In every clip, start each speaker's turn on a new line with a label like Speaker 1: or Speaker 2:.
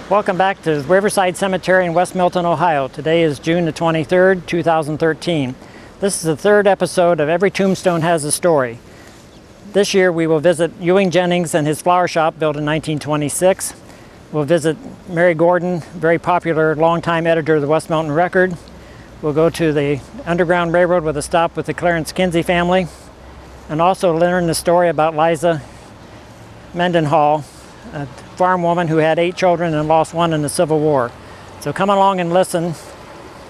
Speaker 1: Welcome back to Riverside Cemetery in West Milton, Ohio. Today is June the 23rd, 2013. This is the third episode of Every Tombstone Has a Story. This year we will visit Ewing Jennings and his flower shop built in 1926. We'll visit Mary Gordon, very popular longtime editor of the West Milton Record. We'll go to the Underground Railroad with a stop with the Clarence Kinsey family, and also learn the story about Liza Mendenhall, a farm woman who had 8 children and lost one in the Civil War. So come along and listen,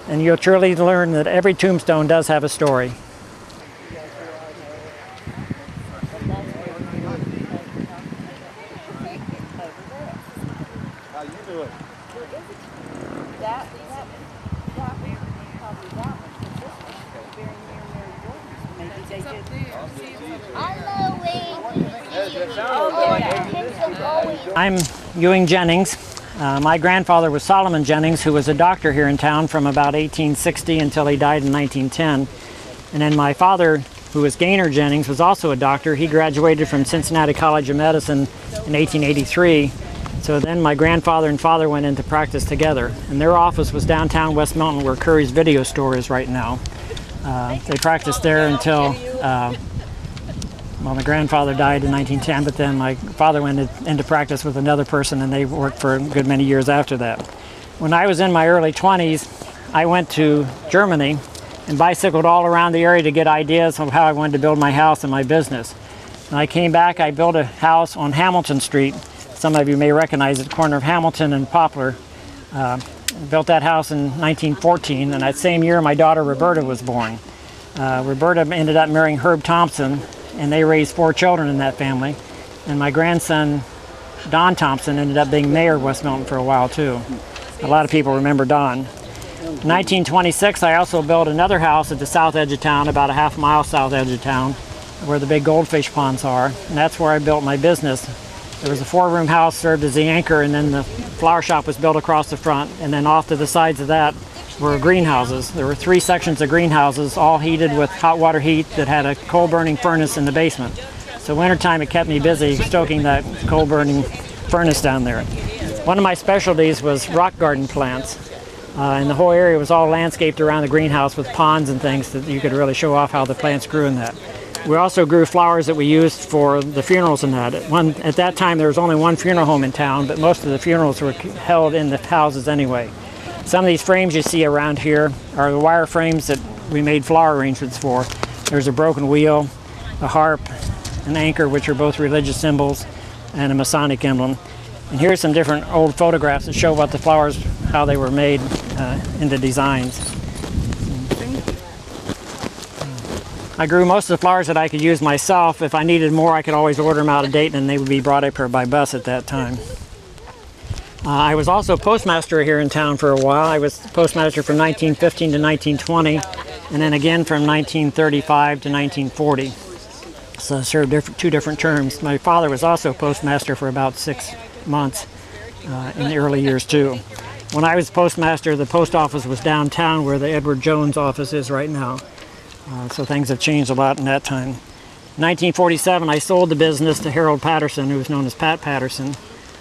Speaker 1: and you'll truly learn that every tombstone does have a story.
Speaker 2: How you doing?
Speaker 1: I'm Ewing Jennings. My grandfather was Solomon Jennings, who was a doctor here in town from about 1860 until he died in 1910. And then my father, who was Gaynor Jennings, was also a doctor. He graduated from Cincinnati College of Medicine in 1883. So then my grandfather and father went into practice together. And their office was downtown West Milton, where Curry's video store is right now. They practiced there until well, my grandfather died in 1910, but then my father went into practice with another person, and they worked for a good many years after that. When I was in my early 20s, I went to Germany and bicycled all around the area to get ideas of how I wanted to build my house and my business. When I came back, I built a house on Hamilton Street. Some of you may recognize it, the corner of Hamilton and Poplar. Built that house in 1914, and that same year my daughter Roberta was born. Roberta ended up marrying Herb Thompson, and they raised 4 children in that family. And my grandson, Don Thompson, ended up being mayor of West Milton for a while too. A lot of people remember Don. In 1926, I also built another house at the south edge of town, about a half-mile south edge of town, where the big goldfish ponds are. And that's where I built my business. There was a 4-room house, served as the anchor, and then the flower shop was built across the front. And then off to the sides of that were greenhouses. There were 3 sections of greenhouses, all heated with hot water heat that had a coal-burning furnace in the basement. So wintertime it kept me busy stoking that coal-burning furnace down there. One of my specialties was rock garden plants. And the whole area was all landscaped around the greenhouse with ponds and things that you could really show off how the plants grew in that. We also grew flowers that we used for the funerals and that. At that time there was only one funeral home in town, but most of the funerals were held in the houses anyway. Some of these frames you see around here are the wire frames that we made flower arrangements for. There's a broken wheel, a harp, an anchor, which are both religious symbols, and a Masonic emblem. And here's some different old photographs that show what the flowers, how they were made into designs. I grew most of the flowers that I could use myself. If I needed more, I could always order them out of Dayton, and they would be brought up here by bus at that time. I was also postmaster here in town for a while. I was postmaster from 1915 to 1920, and then again from 1935 to 1940. So I served 2 different terms. My father was also postmaster for about 6 months in the early years too. When I was postmaster, the post office was downtown where the Edward Jones office is right now. So things have changed a lot in that time. In 1947, I sold the business to Harold Patterson, who was known as Pat Patterson.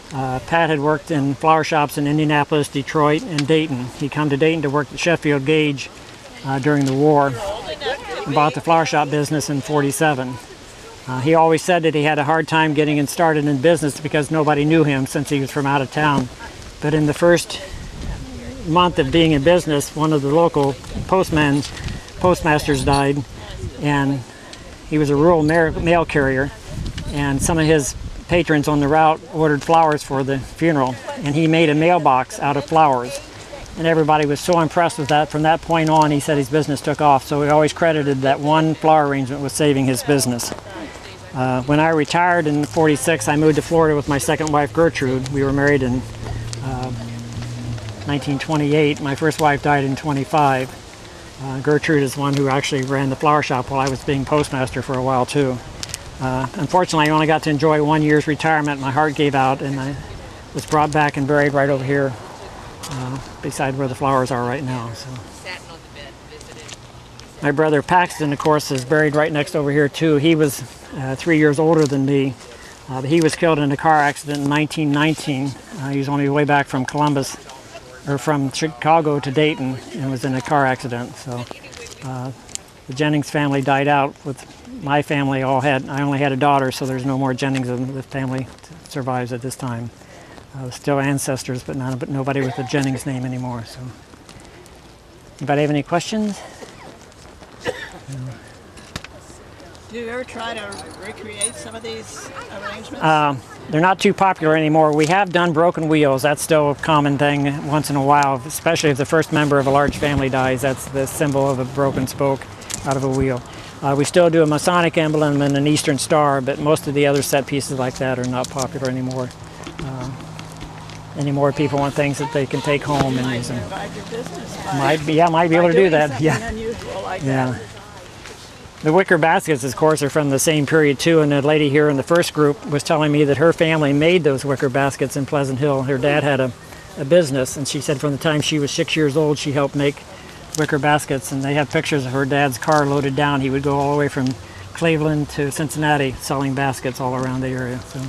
Speaker 1: Pat had worked in flower shops in Indianapolis, Detroit, and Dayton. He come to Dayton to work at Sheffield Gage during the war and bought the flower shop business in '47. He always said that he had a hard time getting started in business because nobody knew him since he was from out of town. But in the first month of being in business, one of the local postmasters died, and he was a rural mail carrier, and some of his patrons on the route ordered flowers for the funeral, and he made a mailbox out of flowers, and everybody was so impressed with that. From that point on, he said his business took off, so he always credited that one flower arrangement with saving his business. When I retired in '46, I moved to Florida with my second wife, Gertrude. We were married in 1928. My first wife died in '25. Gertrude is one who actually ran the flower shop while I was being postmaster for a while too. Unfortunately, I only got to enjoy 1 year's retirement. My heart gave out, and I was brought back and buried right over here beside where the flowers are right now. So. My brother Paxton, of course, is buried right next over here too. He was 3 years older than me He was killed in a car accident in 1919. He was on his way back from Columbus, or from Chicago to Dayton, and was in a car accident. So the Jennings family died out. With my family, I only had a daughter, so there's no more Jennings in the family survives at this time. Still ancestors, but nobody with the Jennings name anymore. So, anybody have any questions?
Speaker 2: Do you ever try to recreate some of these arrangements?
Speaker 1: They're not too popular anymore. We have done broken wheels. That's still a common thing once in a while, especially if the first member of a large family dies. That's the symbol of a broken spoke out of a wheel. We still do a Masonic emblem and an Eastern Star, but most of the other set pieces like that are not popular anymore. Anymore people want things that they can take home and use them. Might be able to do that. Yeah.
Speaker 2: Unusual like
Speaker 1: Yeah.
Speaker 2: that.
Speaker 1: The wicker baskets, of course, are from the same period too, and the lady here in the first group was telling me that her family made those wicker baskets in Pleasant Hill. Her dad had a business, and she said from the time she was 6 years old, she helped make wicker baskets, and they have pictures of her dad's car loaded down. He would go all the way from Cleveland to Cincinnati selling baskets all around the area. So,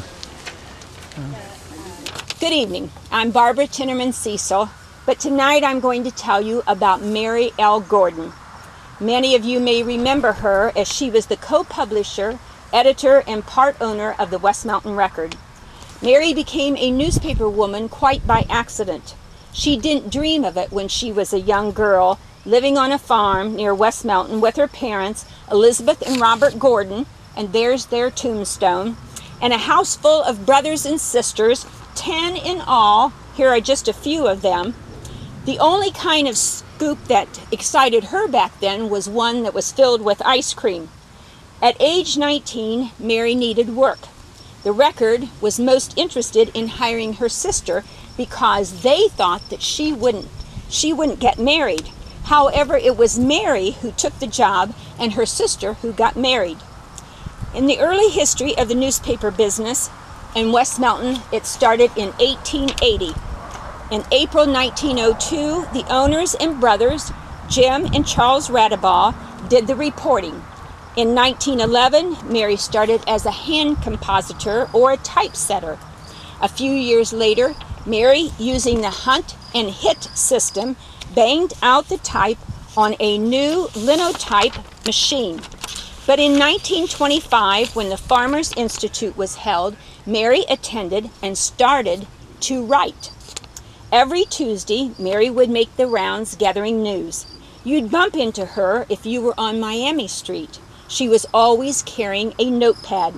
Speaker 3: Good evening. I'm Barbara Tinnerman Cecil, but tonight I'm going to tell you about Mary L. Gordon. Many of you may remember her as she was the co-publisher, editor, and part owner of the West Mountain Record. Mary became a newspaper woman quite by accident. She didn't dream of it when she was a young girl living on a farm near West Mountain with her parents, Elizabeth and Robert Gordon, and there's their tombstone, and a house full of brothers and sisters, 10 in all. Here are just a few of them. The only kind of scoop that excited her back then was one that was filled with ice cream. At age 19, Mary needed work. The Record was most interested in hiring her sister because they thought that she wouldn't get married. However, it was Mary who took the job and her sister who got married. In the early history of the newspaper business in West Mountain, it started in 1880. In April 1902, the owners and brothers, Jim and Charles Radabaugh, did the reporting. In 1911, Mary started as a hand compositor or a typesetter. A few years later, Mary, using the Hunt and Hit system, banged out the type on a new linotype machine. But in 1925, when the Farmers Institute was held, Mary attended and started to write. Every Tuesday, Mary would make the rounds gathering news. You'd bump into her if you were on Miami Street. She was always carrying a notepad.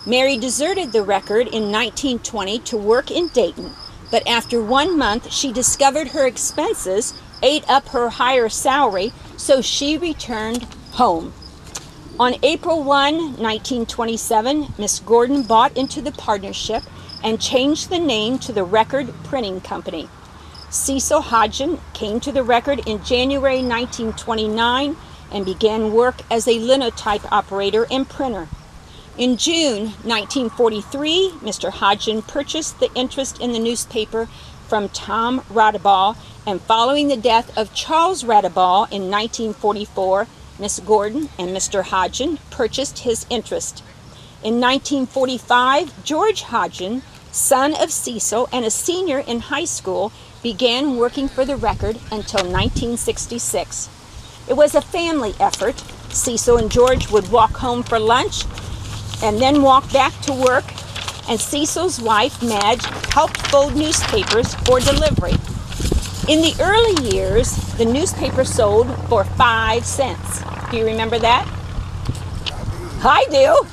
Speaker 3: Mary deserted the Record in 1920 to work in Dayton, but after 1 month, she discovered her expenses ate up her higher salary, so she returned home. On April 1, 1927, Miss Gordon bought into the partnership and changed the name to the Record Printing Company. Cecil Hodgin came to the Record in January 1929 and began work as a linotype operator and printer. In June 1943, Mr. Hodgin purchased the interest in the newspaper from Tom Radabaugh, and following the death of Charles Radabaugh in 1944, Miss Gordon and Mr. Hodgin purchased his interest. In 1945, George Hodgin, son of Cecil and a senior in high school, began working for the Record until 1966. It was a family effort. Cecil and George would walk home for lunch and then walk back to work, and Cecil's wife, Madge, helped fold newspapers for delivery. In the early years, the newspaper sold for 5 cents. Do you remember that? I do.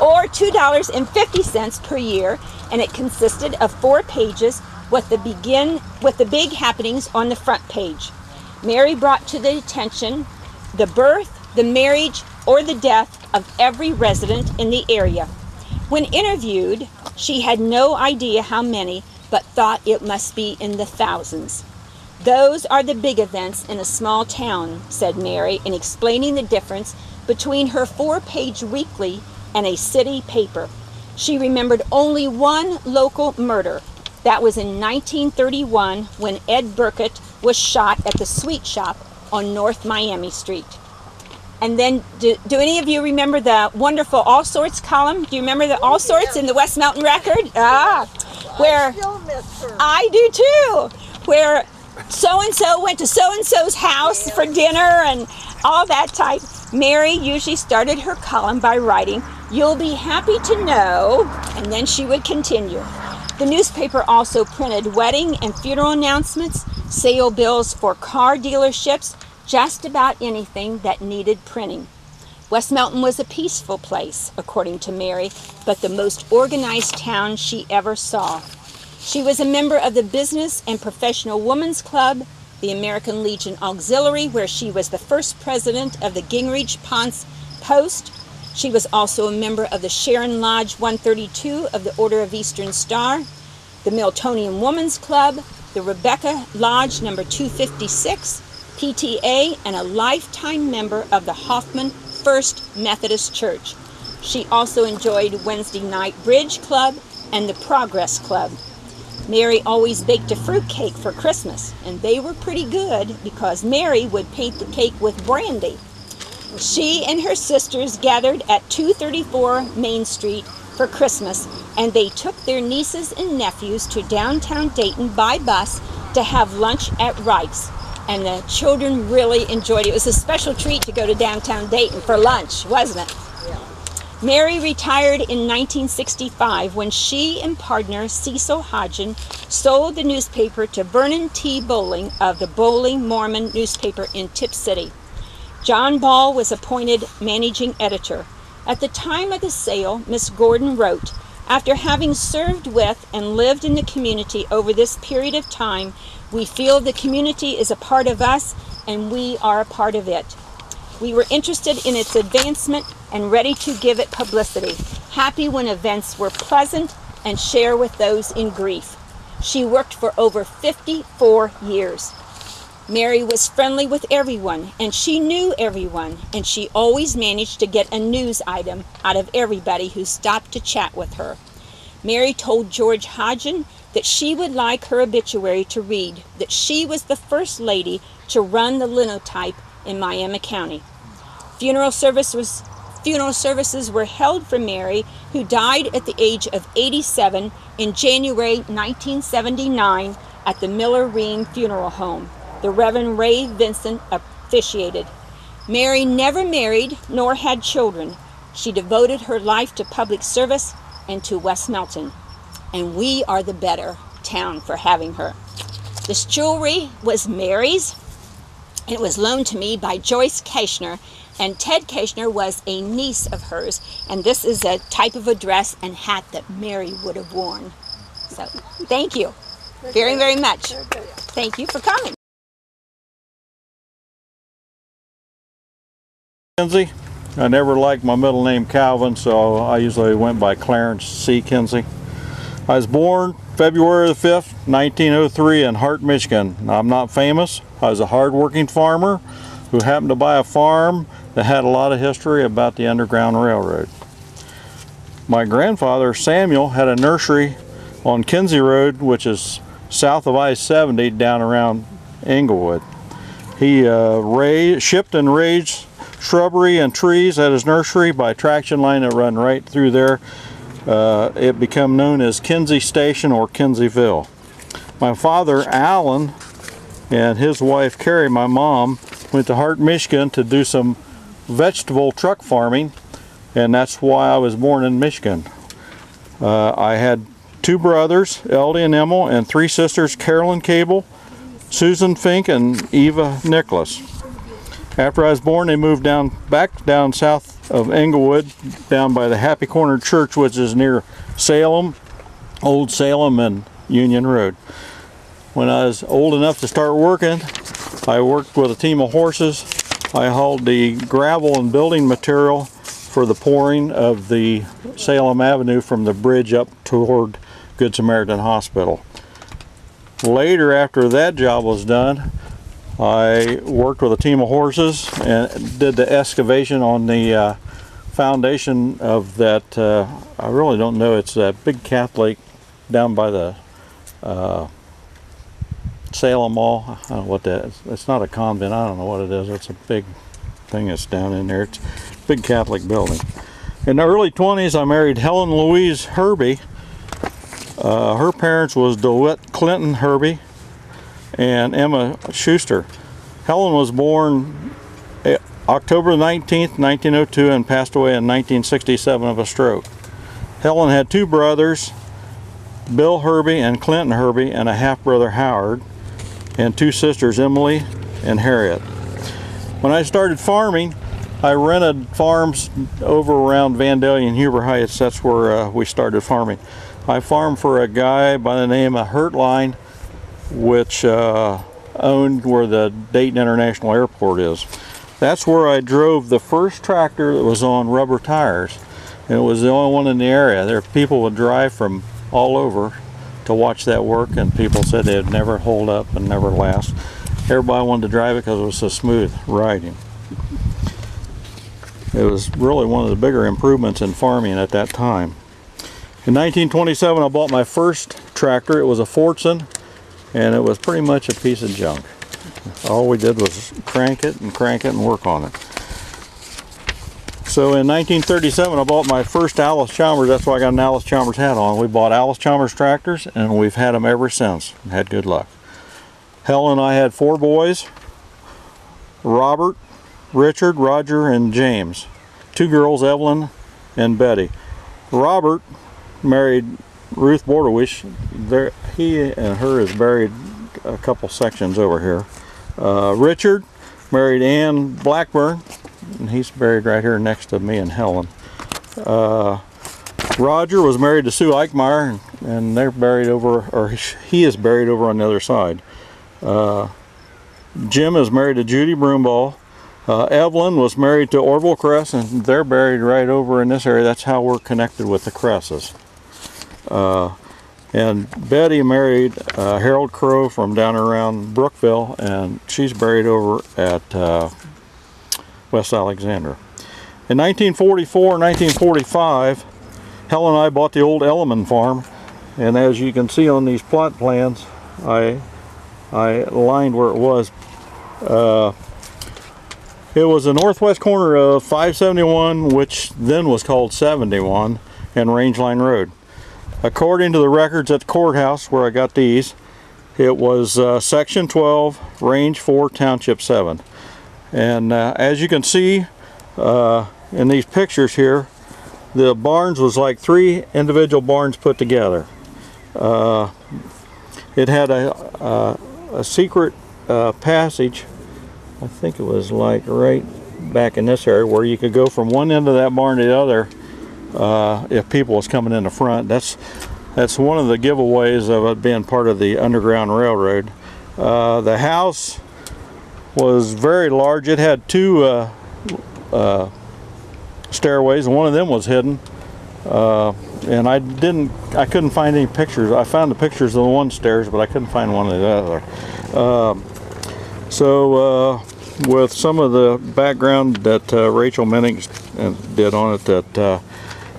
Speaker 3: Or $2.50 per year, and it consisted of 4 pages with the big happenings on the front page. Mary brought to the attention the birth, the marriage, or the death of every resident in the area. When interviewed, she had no idea how many, but thought it must be in the thousands. Those are the big events in a small town, said Mary, in explaining the difference between her 4-page weekly and a city paper. She remembered only one local murder. That was in 1931 when Ed Burkett was shot at the sweet shop on North Miami Street. And then, do any of you remember the wonderful All Sorts column? Do you remember the All Sorts in the West Mountain Record? Where
Speaker 2: I still miss her.
Speaker 3: I do too. Where so-and-so went to so-and-so's house for dinner and all that type. Mary usually started her column by writing, "You'll be happy to know," and then she would continue. The newspaper also printed wedding and funeral announcements, sale bills for car dealerships, just about anything that needed printing. West Mountain was a peaceful place, according to Mary, but the most organized town she ever saw. She was a member of the Business and Professional Women's Club, the American Legion Auxiliary, where she was the first president of the Gingrich Ponce Post. She was also a member of the Sharon Lodge 132 of the Order of Eastern Star, the Miltonian Women's Club, the Rebecca Lodge number 256, PTA, and a lifetime member of the Hoffman First Methodist Church. She also enjoyed Wednesday night bridge club and the Progress Club. Mary always baked a fruit cake for Christmas, and they were pretty good because Mary would paint the cake with brandy. She and her sisters gathered at 234 Main Street for Christmas, and they took their nieces and nephews to downtown Dayton by bus to have lunch at Wright's. And the children really enjoyed it. It was a special treat to go to downtown Dayton for lunch, wasn't it?
Speaker 2: Yeah.
Speaker 3: Mary retired in 1965 when she and partner Cecil Hodgen sold the newspaper to Vernon T. Bowling of the Bowling Mormon newspaper in Tip City. John Ball was appointed managing editor. At the time of the sale, Miss Gordon wrote, "After having served with and lived in the community over this period of time, we feel the community is a part of us and we are a part of it. We were interested in its advancement and ready to give it publicity, happy when events were pleasant and share with those in grief." She worked for over 54 years. Mary was friendly with everyone, and she knew everyone, and she always managed to get a news item out of everybody who stopped to chat with her. Mary told George Hodgen that she would like her obituary to read that she was the first lady to run the linotype in Miami County. Funeral services were held for Mary, who died at the age of 87 in January 1979 at the Miller Ream Funeral Home. The Reverend Ray Vincent officiated. Mary never married nor had children. She devoted her life to public service and to West Mountain, and we are the better town for having her. This jewelry was Mary's. It was loaned to me by Joyce Kashner, and Ted Kashner was a niece of hers, and this is a type of a dress and hat that Mary would have worn. So thank you very, very much. Thank you for coming.
Speaker 4: Kinsey. I never liked my middle name Calvin, so I usually went by Clarence C. Kinsey. I was born February the 5th, 1903 in Hart, Michigan. Now, I'm not famous. I was a hard-working farmer who happened to buy a farm that had a lot of history about the Underground Railroad. My grandfather, Samuel, had a nursery on Kinsey Road, which is south of I-70 down around Englewood. He shipped and raised shrubbery and trees at his nursery by traction line that run right through there. It became known as Kinsey Station or Kinseyville. My father, Alan, and his wife, Carrie, my mom, went to Hart, Michigan to do some vegetable truck farming, and that's why I was born in Michigan. I had two brothers, Eldie and Emil, and three sisters, Carolyn Cable, Susan Fink, and Eva Nicholas. After I was born, they moved back down south of Englewood, down by the Happy Corner Church, which is near Salem, Old Salem and Union Road. When I was old enough to start working, I worked with a team of horses. I hauled the gravel and building material for the pouring of the Salem Avenue from the bridge up toward Good Samaritan Hospital. Later, after that job was done, I worked with a team of horses and did the excavation on the foundation of that, I really don't know, it's that big Catholic down by the Salem Mall. I don't know what that is. It's not a convent, I don't know what it is. It's a big thing that's down in there. It's a big Catholic building. In the early 20s, I married Helen Louise Herbie. Her parents was DeWitt Clinton Herbie and Emma Schuster. Helen was born October 19th, 1902, and passed away in 1967 of a stroke. Helen had two brothers, Bill Herbie and Clinton Herbie, and a half-brother Howard, and two sisters, Emily and Harriet. When I started farming, I rented farms over around Vandalia and Huber Heights. That's where we started farming. I farmed for a guy by the name of Hertline, which owned where the Dayton International Airport is. That's where I drove the first tractor that was on rubber tires. And it was the only one in the area. There, people would drive from all over to watch that work, and people said they'd never hold up and never last. Everybody wanted to drive it because it was so smooth riding. It was really one of the bigger improvements in farming at that time. In 1927, I bought my first tractor. It was a Fordson, and it was pretty much a piece of junk. All we did was crank it and work on it. So in 1937, I bought my first Alice Chalmers. That's why I got an Alice Chalmers hat on. We bought Alice Chalmers tractors, and we've had them ever since. Had good luck. Helen and I had 4 boys: Robert, Richard, Roger, and James. 2 girls, Evelyn and Betty. Robert married Ruth Bordewish. There, he and her is buried a couple sections over here. Richard married Ann Blackburn, and he's buried right here next to me and Helen. Roger was married to Sue Eichmeyer, and they're buried over, or he is buried over on the other side. Jim is married to Judy Broomball. Evelyn was married to Orville Cress, and they're buried right over in this area. That's how we're connected with the Cresses. And Betty married Harold Crow from down around Brookville, and she's buried over at West Alexander. In 1944 and 1945, Helen and I bought the old Elliman farm, and as you can see on these plot plans, I lined where it was. It was the northwest corner of 571, which then was called 71, and Rangeline Road. According to the records at the courthouse where I got these, it was Section 12, Range 4, Township 7. And as you can see in these pictures here, the barns was like 3 individual barns put together. It had a secret passage. I think it was like right back in this area where you could go from one end of that barn to the other if people was coming in the front. That's one of the giveaways of it being part of the Underground Railroad. The house was very large. It had 2 stairways, and one of them was hidden. And I couldn't find any pictures. I found the pictures of the one stairs, but I couldn't find one of the other. So with some of the background that Rachel Mennings did on it, that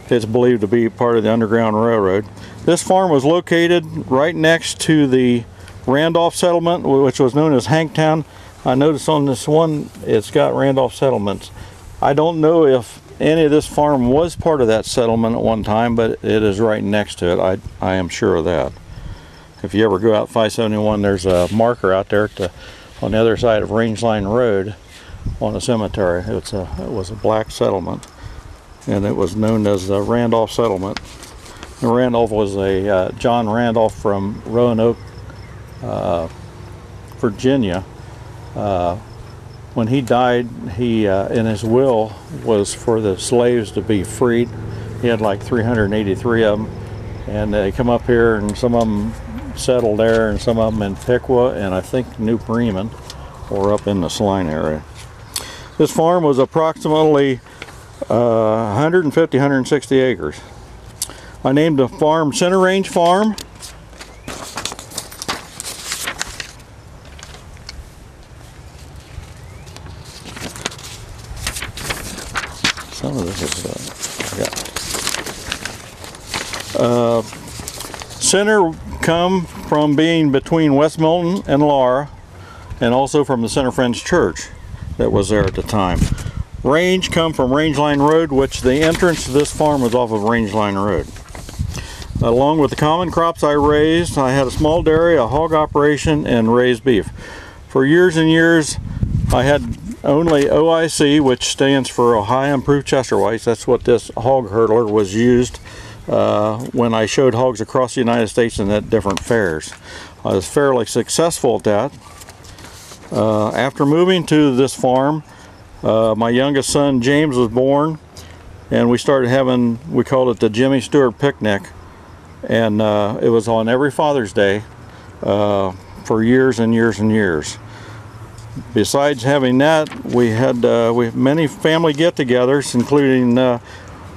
Speaker 4: it's believed to be part of the Underground Railroad. This farm was located right next to the Randolph settlement, which was known as Hanktown. I noticed on this one it's got Randolph settlements. I don't know if any of this farm was part of that settlement at one time, but it is right next to it. I am sure of that. If you ever go out 571, there's a marker out there on the other side of Rangeline Road on the cemetery. It was a black settlement, and it was known as the Randolph settlement. And Randolph was a John Randolph from Roanoke, Virginia. When he died, he in his will was for the slaves to be freed. He had like 383 of them, and they come up here, and some of them settled there, and some of them in Piqua, and I think New Bremen, or up in the Saline area. This farm was approximately 150-160 acres. I named the farm Center Range Farm. Some of this is Center come from being between West Milton and Laura, and also from the Center Friends Church. that was there at the time. Range come from Rangeline Road, which the entrance to this farm was off of Rangeline Road. Along with the common crops I raised, I had a small dairy, a hog operation, and raised beef. For years and years, I had only OIC, which stands for Ohio Improved Chester Whites. That's what this hog hurdler was used when I showed hogs across the United States and at different fairs. I was fairly successful at that. After moving to this farm, my youngest son James was born, and we started having, we called it the Jimmy Stewart picnic, and it was on every Father's Day for years and years and years. Besides having that, we had many family get-togethers, including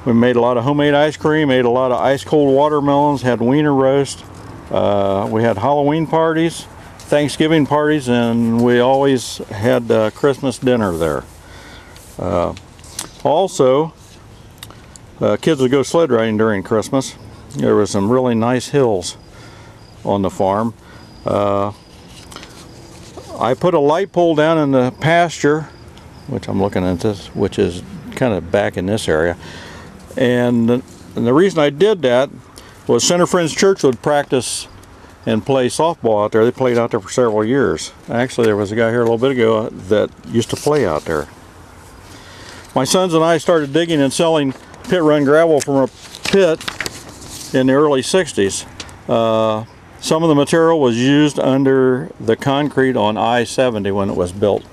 Speaker 4: we made a lot of homemade ice cream, ate a lot of ice-cold watermelons, had wiener roast, we had Halloween parties, Thanksgiving parties, and we always had Christmas dinner there. Also, kids would go sled riding during Christmas. There were some really nice hills on the farm. I put a light pole down in the pasture, which I'm looking at this, which is kind of back in this area. And the reason I did that was Center Friends Church would practice and play softball out there. They played out there for several years. Actually, there was a guy here a little bit ago that used to play out there. My sons and I started digging and selling pit run gravel from a pit in the early 60s. Some of the material was used under the concrete on I-70 when it was built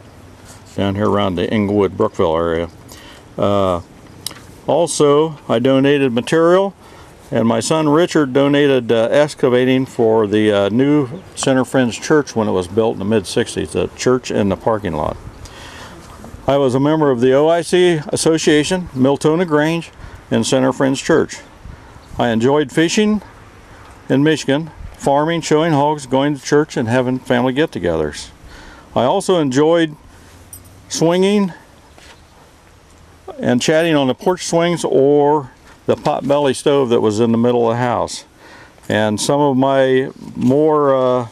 Speaker 4: down here around the Inglewood, Brookville area. Also, I donated material, and my son Richard donated excavating for the new Center Friends Church when it was built in the mid-60s, the church and the parking lot. I was a member of the OIC Association, Miltona Grange, and Center Friends Church. I enjoyed fishing in Michigan, farming, showing hogs, going to church, and having family get-togethers. I also enjoyed swinging and chatting on the porch swings or the potbelly stove that was in the middle of the house. And some of my more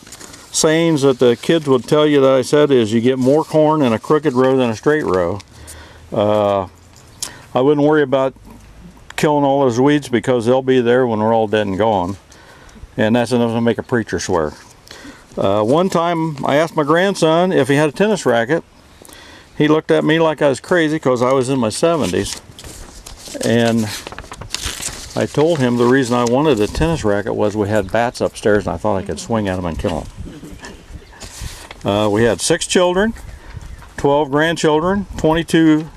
Speaker 4: sayings that the kids would tell you that I said is, you get more corn in a crooked row than a straight row. I wouldn't worry about killing all those weeds because they'll be there when we're all dead and gone. And that's enough to make a preacher swear. One time I asked my grandson if he had a tennis racket. He looked at me like I was crazy because I was in my 70s. And I told him the reason I wanted a tennis racket was we had bats upstairs and I thought I could swing at them and kill them. We had 6 children, 12 grandchildren, 22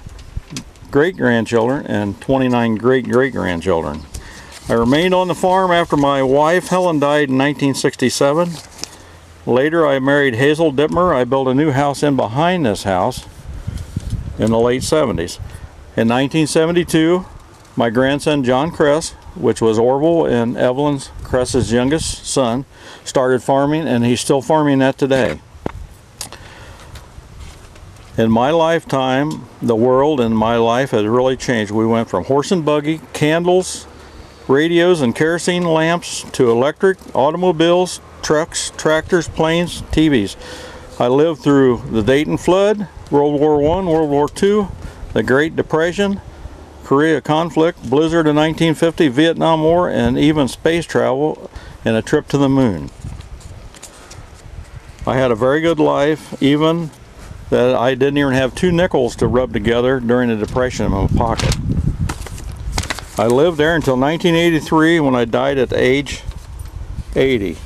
Speaker 4: great-grandchildren, and 29 great-great-grandchildren. I remained on the farm after my wife Helen died in 1967. Later I married Hazel Dittmer. I built a new house in behind this house in the late 70s. In 1972, my grandson John Kress, which was Orville and Evelyn Kress's youngest son, started farming, and he's still farming that today. In my lifetime, the world and my life has really changed. We went from horse and buggy, candles, radios and kerosene lamps to electric, automobiles, trucks, tractors, planes, TVs. I lived through the Dayton flood, World War I, World War II, the Great Depression, Korea conflict, blizzard in 1950, Vietnam War, and even space travel and a trip to the moon. I had a very good life, even that I didn't even have 2 nickels to rub together during the Depression in my pocket. I lived there until 1983 when I died at age 80.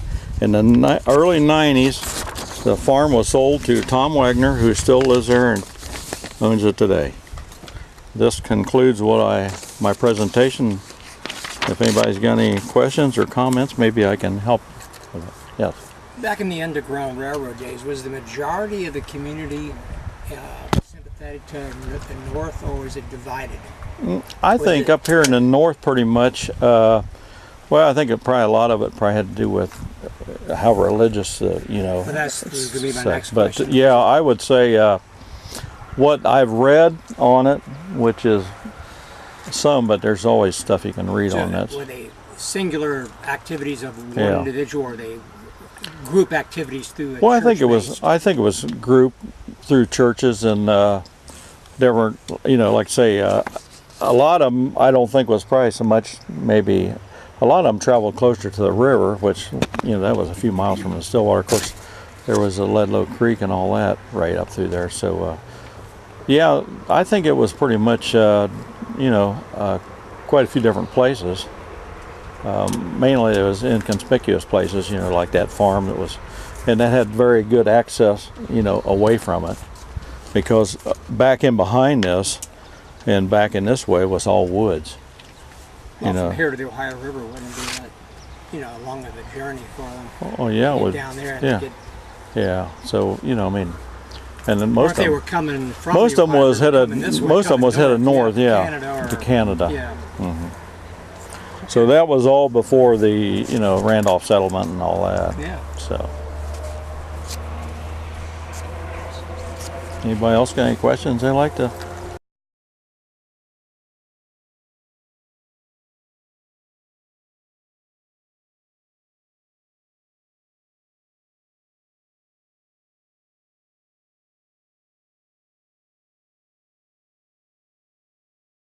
Speaker 4: In the early 90s, the farm was sold to Tom Wagner, who still lives there and owns it today. This concludes my presentation. If anybody's got any questions or comments, maybe I can help with it. Yes.
Speaker 5: Back in the Underground Railroad days, was the majority of the community sympathetic to the North, or was it divided?
Speaker 4: I think up here in the north pretty much, well, I think probably a lot of it probably had to do with how religious, you know.
Speaker 5: Well, that's going to be my next
Speaker 4: but
Speaker 5: question.
Speaker 4: yeah, I would say what I've read on it, which is some, but there's always stuff you can read on that.
Speaker 5: Were they singular activities of one individual, or they group activities through a
Speaker 4: Well,
Speaker 5: church
Speaker 4: I think it was group through churches and different, you know, like say, a lot of them I don't think was probably so much, maybe a lot of them traveled closer to the river, which, you know, that was a few miles from the Stillwater. Of course, there was a Ledlow Creek and all that right up through there. So, yeah, I think it was pretty much, you know, quite a few different places. Mainly it was inconspicuous places, you know, like that farm that was, and that had very good access, you know, away from it, because back in behind this and back in this way was all woods.
Speaker 5: Well,
Speaker 4: You know.
Speaker 5: from here to the Ohio River wouldn't be that, you know, long of a journey for them.
Speaker 4: Oh yeah, it
Speaker 5: Get
Speaker 4: would.
Speaker 5: down there and
Speaker 4: Yeah,
Speaker 5: get,
Speaker 4: yeah. So you know, I mean, and then
Speaker 5: or
Speaker 4: most
Speaker 5: if
Speaker 4: of
Speaker 5: they
Speaker 4: them,
Speaker 5: were coming from
Speaker 4: most
Speaker 5: the
Speaker 4: of them
Speaker 5: Ohio
Speaker 4: was
Speaker 5: River,
Speaker 4: headed,
Speaker 5: coming this way,
Speaker 4: most of them
Speaker 5: coming
Speaker 4: was headed north, yeah,
Speaker 5: Canada
Speaker 4: to
Speaker 5: or-
Speaker 4: Canada.
Speaker 5: Yeah,
Speaker 4: So that was all before the, you know, Randolph settlement and all that.
Speaker 5: yeah.
Speaker 4: So, anybody else got any questions they'd like to